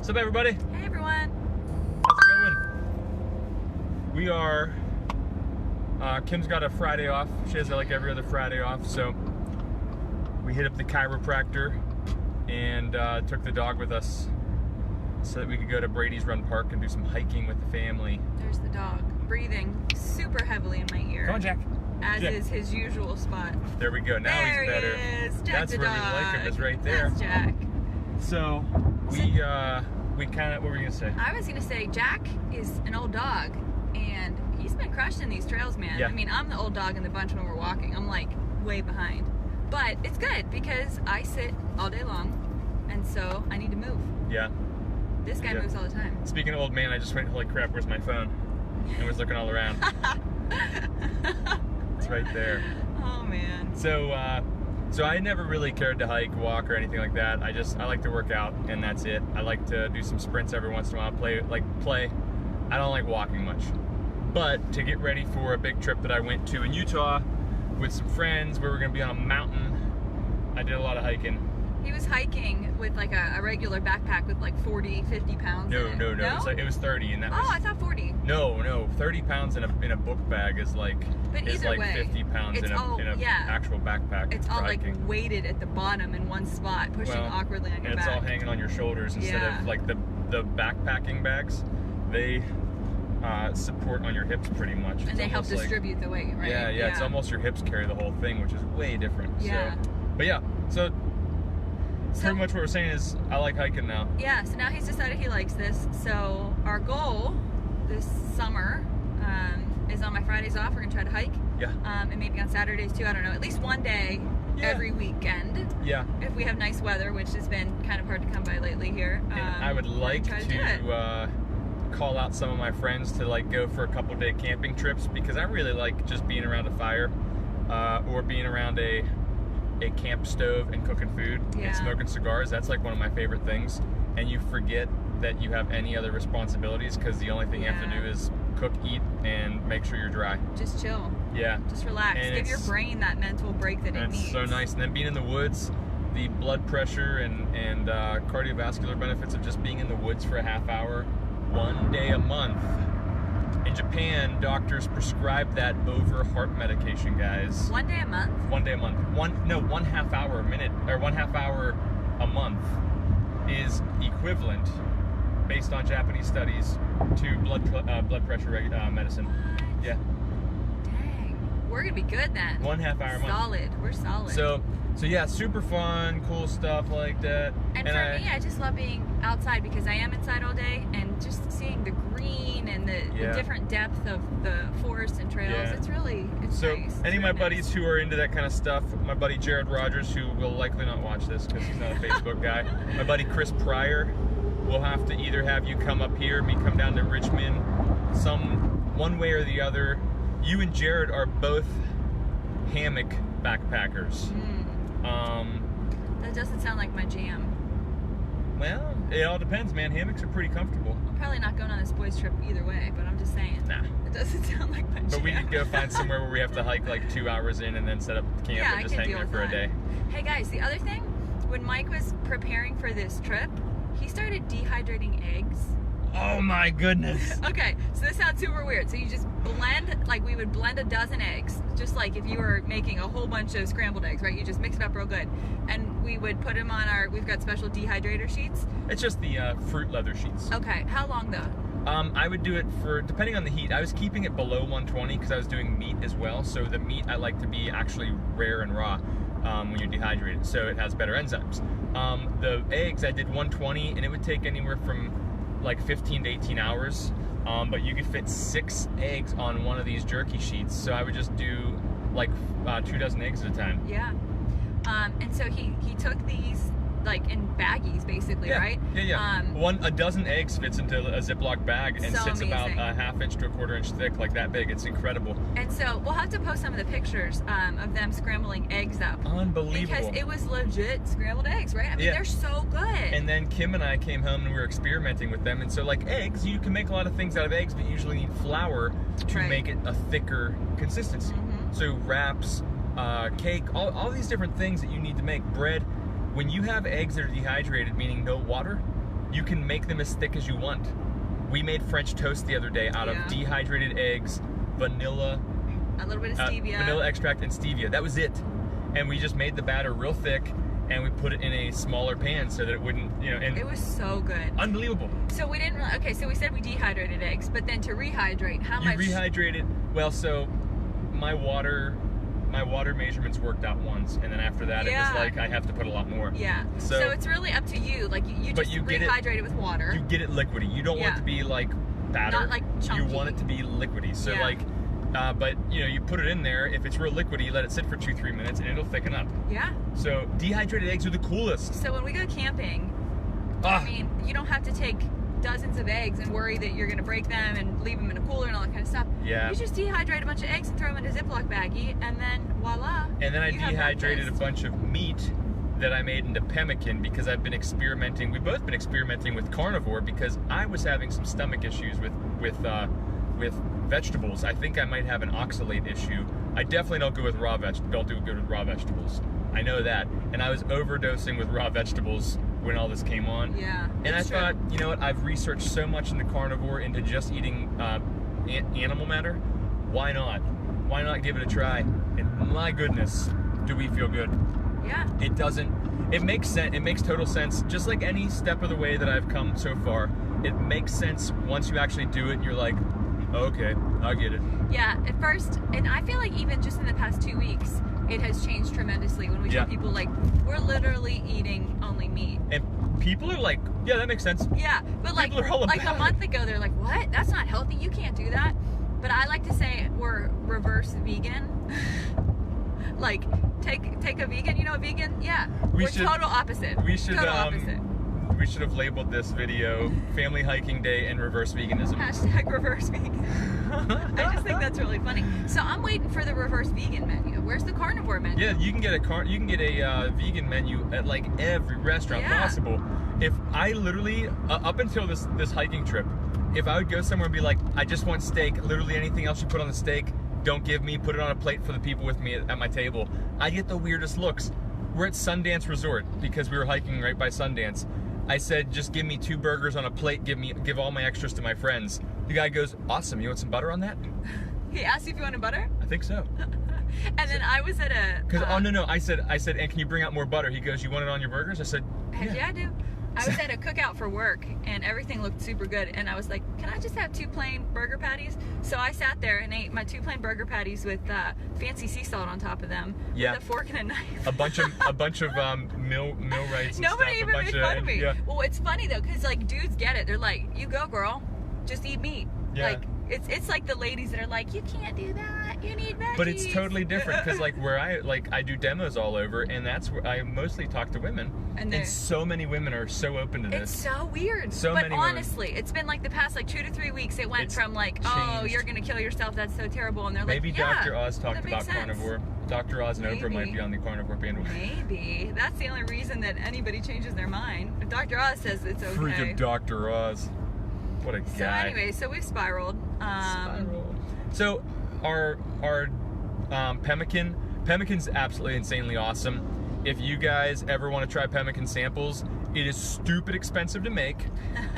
What's up, everybody? Hey, everyone. How's it going? We are, Kim's got a Friday off. She has like every other Friday off, so we hit up the chiropractor and took the dog with us so that we could go to Brady's Run Park and do some hiking with the family. There's the dog, breathing super heavily in my ear. Come on, Jack. As Jack. Is his usual spot. There we go. Now there he's better. He is. Jack That's the where dog. we like him, is right there. That's Jack. So we kind of, what were you gonna say? I was gonna say Jack is an old dog, and he's been crushing these trails, man. Yeah. I mean, I'm the old dog in the bunch when we're walking. I'm like way behind, but it's good because I sit all day long, and so I need to move. Yeah. This guy moves all the time. Speaking of old man, I just went, holy crap, where's my phone? And was looking all around. It's right there. Oh man. So I never really cared to hike, walk, or anything like that. I like to work out, and that's it. I like to do some sprints every once in a while, play. I don't like walking much. But to get ready for a big trip that I went to in Utah with some friends, where we're gonna be on a mountain, I did a lot of hiking. He was hiking with like a regular backpack with like 40, 50 pounds No. in it. It was 30, and that was... Oh, I thought 40. No, 30 pounds in a book bag is like... But is either like way, 50 pounds in a actual backpack. It's all for like hiking. weighted at the bottom in one spot, pushing awkwardly on your and back. it's all hanging on your shoulders instead of like the backpacking bags. They support on your hips pretty much. And they help distribute the weight, right? Yeah. It's almost your hips carry the whole thing, which is way different. Yeah. So pretty much what we're saying is I like hiking now. Yeah, so now he's decided he likes this. So our goal this summer is on my Fridays off, we're gonna try to hike. Yeah. And maybe on Saturdays too, I don't know, at least one day every weekend. Yeah. If we have nice weather, which has been kind of hard to come by lately here. And I would like to call out some of my friends to like go for a couple day camping trips, because I really like just being around a fire or being around a camp stove and cooking food and smoking cigars. That's like one of my favorite things, and you forget that you have any other responsibilities because the only thing you have to do is cook, eat, and make sure you're dry. Just chill. Yeah. Just relax. And give your brain that mental break that it needs. It's so nice. And then being in the woods, the blood pressure and cardiovascular benefits of just being in the woods for a half hour, one day a month. In Japan, doctors prescribe that over heart medication, guys. One day a month? One day a month. One half hour a minute, or 1 half hour a month is equivalent, based on Japanese studies, to blood pressure medicine. What? Yeah. Dang. We're gonna be good then. 1 half hour a month. Solid. We're solid. So yeah, super fun, cool stuff like that. And for me, I just love being outside because I am inside all day, and just seeing the green and the different depth of the forest and trails. Yeah. It's nice. So any of my nice. buddies who are into that kind of stuff, my buddy Jared Rogers, who will likely not watch this because he's not a Facebook guy, my buddy Chris Pryor, we'll have to either have you come up here, me come down to Richmond, one way or the other. You and Jared are both hammock backpackers. That doesn't sound like my jam. Well, it all depends, man. Hammocks are pretty comfortable. I'm probably not going on this boys trip either way, but I'm just saying. Nah. It doesn't sound like my jam. But we could go find somewhere where we have to hike like 2 hours in and then set up camp and just hang there for a day. Hey guys, the other thing, when Mike was preparing for this trip, he started dehydrating eggs. Oh my goodness. Okay, so this sounds super weird. So you just blend, like we would blend a dozen eggs, just like if you were making a whole bunch of scrambled eggs, right? You just mix it up real good. And we would put them on we've got special dehydrator sheets. It's just the fruit leather sheets. Okay, how long though? I would do it depending on the heat. I was keeping it below 120 because I was doing meat as well. So the meat I like to be actually rare and raw when you dehydrate it, so it has better enzymes. The eggs, I did 120, and it would take anywhere from like 15 to 18 hours, but you could fit 6 eggs on one of these jerky sheets, so I would just do like 2 dozen eggs at a time. Yeah. And so he took these like in baggies basically, right? Yeah. A dozen eggs fits into a Ziploc bag and sits about a ½ inch to a ¼ inch thick, like that big. It's incredible. And so we'll have to post some of the pictures of them scrambling eggs up. Unbelievable. Because it was legit scrambled eggs, right? I mean, they're so good. And then Kim and I came home and we were experimenting with them. And so like eggs, you can make a lot of things out of eggs, but you usually need flour to make it a thicker consistency. So wraps, cake, all these different things that you need to make. Bread. When you have eggs that are dehydrated, meaning no water, You can make them as thick as you want. We made French toast the other day out of dehydrated eggs, vanilla, a little bit of stevia, vanilla extract, and stevia. That was it. And we just made the batter real thick, and we put it in a smaller pan so that it wouldn't, and it was so good. Unbelievable. So we didn't, okay, so we said we dehydrated eggs, but then to rehydrate, how much? You rehydrated, well, so my water measurements worked out once, and then after that it was like I have to put a lot more. Yeah. So it's really up to you. Like you just rehydrate it with water. You get it liquidy. You don't want it to be like batter. Not like chunky. You want it to be liquidy. So but you put it in there. If it's real liquidy, you let it sit for 2-3 minutes, and it'll thicken up. Yeah. So dehydrated eggs are the coolest. So when we go camping, I mean, you don't have to take dozens of eggs and worry that you're gonna break them and leave them in a cooler and all that kind of stuff. Yeah. You just dehydrate a bunch of eggs and throw them in a Ziploc baggie, and then voila. And then I dehydrated a bunch of meat that I made into Pemmican because I've been experimenting. We've both been experimenting with Carnivore because I was having some stomach issues with vegetables. I think I might have an oxalate issue. I definitely don't do good with raw vegetables. I know that. And I was overdosing with raw vegetables when all this came on. Yeah. And I thought, you know what, I've researched so much into Carnivore, into just eating animal matter. Why not? Why not give it a try? And my goodness, do we feel good. Yeah. It makes sense. It makes total sense. Just like any step of the way that I've come so far, it makes sense once you actually do it and you're like, okay, I get it. Yeah, at first, and I feel like even just in the past 2 weeks, it has changed tremendously when we tell people, like, we're literally eating only meat. And people are like, yeah, that makes sense. Yeah, but like a month ago, they're like, what? That's not healthy. You can't do that. But I like to say we're reverse vegan. Like, take a vegan, you know, a vegan? Yeah. We're total opposite. We should, total opposite. We should have labeled this video Family Hiking Day and Reverse Veganism. Hashtag reverse vegan. I just think that's really funny. So I'm waiting for the reverse vegan menu. Where's the carnivore menu? Yeah, you can get a vegan menu at like every restaurant possible. If I literally, up until this hiking trip, if I would go somewhere and be like, I just want steak, literally anything else you put on the steak, don't give me, put it on a plate for the people with me at my table, I get the weirdest looks. We're at Sundance Resort because we were hiking right by Sundance. I said, just give me 2 burgers on a plate, give all my extras to my friends. The guy goes, awesome, you want some butter on that? He asked you if you wanted butter? I think so. And then I was at a... oh, no, I said, and can you bring out more butter? He goes, you want it on your burgers? I said, yeah, I do. I was at a cookout for work, and everything looked super good, and I was like, can I just have 2 plain burger patties? So I sat there and ate my 2 plain burger patties with fancy sea salt on top of them, with a fork and a knife. a bunch of millwrights. Nobody even made fun of me. Yeah. Well, it's funny though, because like dudes get it. They're like, you go, girl, just eat meat. Yeah. Like it's like the ladies that are like, you can't do that. You need veggies. But it's totally different because like where I do demos all over, and that's where I mostly talk to women, and so many women are so open to this. It's so weird. But honestly, it's been like the past like 2 to 3 weeks. It went from like, oh, you're gonna kill yourself. That's so terrible, and they're like, maybe Dr. Oz talked about carnivore. Dr. Oz and Oprah might be on the carnivore bandwagon. Maybe that's the only reason that anybody changes their mind. If Dr. Oz says it's okay. Freaking Dr. Oz. What a guy. So anyway, so we've spiraled. So our Pemmican's absolutely insanely awesome. If you guys ever want to try Pemmican samples, it is stupid expensive to make.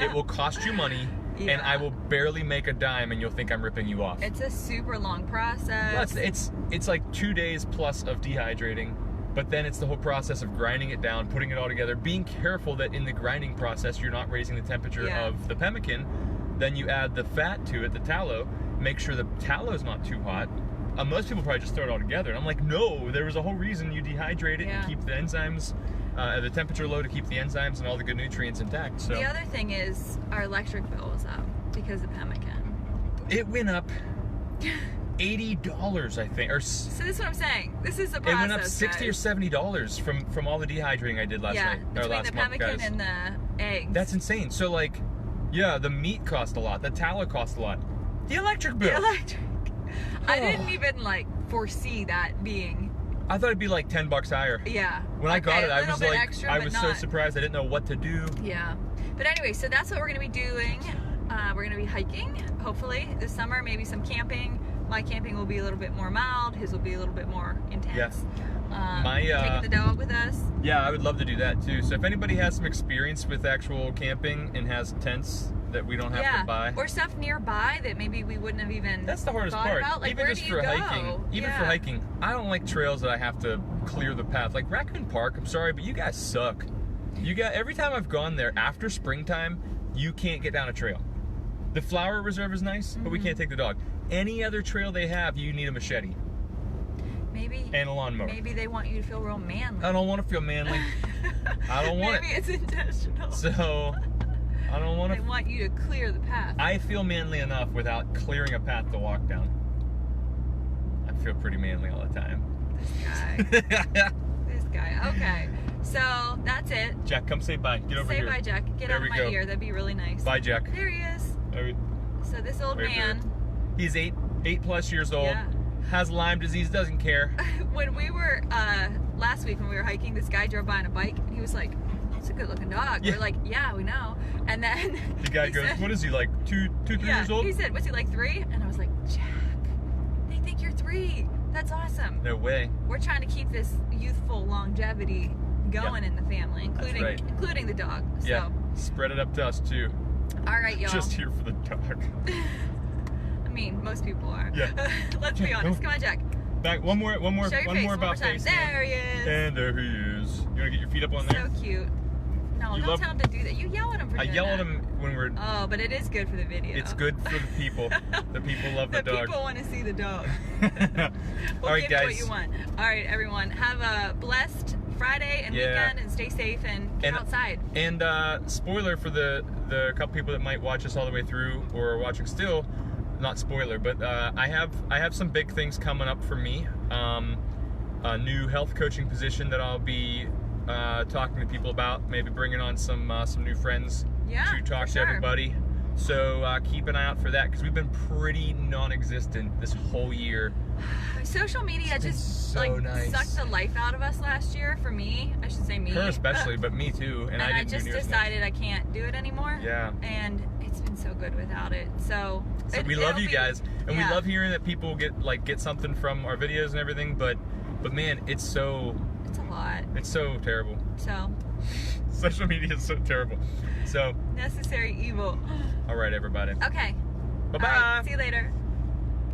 It will cost you money, and I will barely make a dime, and you'll think I'm ripping you off. It's a super long process. Well, it's like 2 days plus of dehydrating. But then it's the whole process of grinding it down, putting it all together, being careful that in the grinding process you're not raising the temperature of the pemmican. Then you add the fat to it, the tallow, make sure the tallow's not too hot. Most people probably just throw it all together. And I'm like, no, there was a whole reason you dehydrate it and keep the enzymes, the temperature low to keep the enzymes and all the good nutrients intact. So the other thing is our electric bill was up because of pemmican. It went up $80, I think. So this is what I'm saying. This is the process. It went up $60 or $70 from all the dehydrating I did last night. Or last month, guys. Between the pemmican and the eggs. That's insane. So like, yeah, the meat cost a lot. The tallow cost a lot. The electric bill. The electric. I didn't even like foresee that being. I thought it'd be like $10 higher. Yeah. When I got it, I was like, extra, I was so surprised. I didn't know what to do. Yeah. But anyway, so that's what we're gonna be doing. We're gonna be hiking, hopefully this summer. Maybe some camping. My camping will be a little bit more mild. His will be a little bit more intense. taking the dog with us. Yeah, I would love to do that too. So if anybody has some experience with actual camping and has tents that we don't have to buy, or stuff nearby that maybe we wouldn't have even that's the hardest part. about. Like, even where just do you for go? hiking, for hiking, I don't like trails that I have to clear the path. Like Raccoon Park, I'm sorry, but you guys suck. Every time I've gone there after springtime, you can't get down a trail. The flower reserve is nice, but we can't take the dog. Any other trail they have, you need a machete. Maybe. And a lawnmower. Maybe they want you to feel real manly. I don't want to feel manly. I don't want Maybe it's intentional. So, I don't want to. They want you to clear the path. I feel manly enough without clearing a path to walk down. I feel pretty manly all the time. This guy. This guy. Okay. So, that's it. Jack, come say bye. Get over say here. Say bye, Jack. Get out of my ear. That'd be really nice. Bye, Jack. There he is. So this old man. He's 8 plus years old. Yeah. Has Lyme disease, doesn't care. When we were, last week when we were hiking, this guy drove by on a bike and he was like, "It's a good looking dog." Yeah. We're like, "Yeah, we know." And then the guy goes, "What is he, like 3 years old?" He said, "Was he like 3?" And I was like, "Jack, they think you're 3. That's awesome." No way. We're trying to keep this youthful longevity going in the family, including the dog. So. Yeah, spread it up to us too. All right, y'all. Just here for the dog. I mean, most people are. Yeah. Let's be honest. Come on, Jack. Back one more about face. There he is. And there he is. You wanna get your feet up on there? So cute. No, don't tell him to do that. You yell at him for doing that. I yell at him when we're. Oh, but it is good for the video. It's good for the people. The people love the dog. The people want to see the dog. We'll All right, give guys. you what you want. All right, everyone. Have a blessed Friday and weekend, and stay safe and get outside. And spoiler for the couple people that might watch us all the way through or are watching still, not spoiler, but I have some big things coming up for me. A new health coaching position that I'll be talking to people about. Maybe bringing on some new friends to talk to everybody. So keep an eye out for that because we've been pretty non-existent this whole year. Social media just sucked the life out of us last year. For me, I should say me. Her especially, but me too. And I just decided I can't do it anymore. Yeah. And it's been so good without it. So we love you guys, and we love hearing that people get something from our videos and everything. But man, it's a lot. It's so terrible. So social media is so terrible. So necessary evil. All right, everybody. Okay. Bye bye. Right, see you later.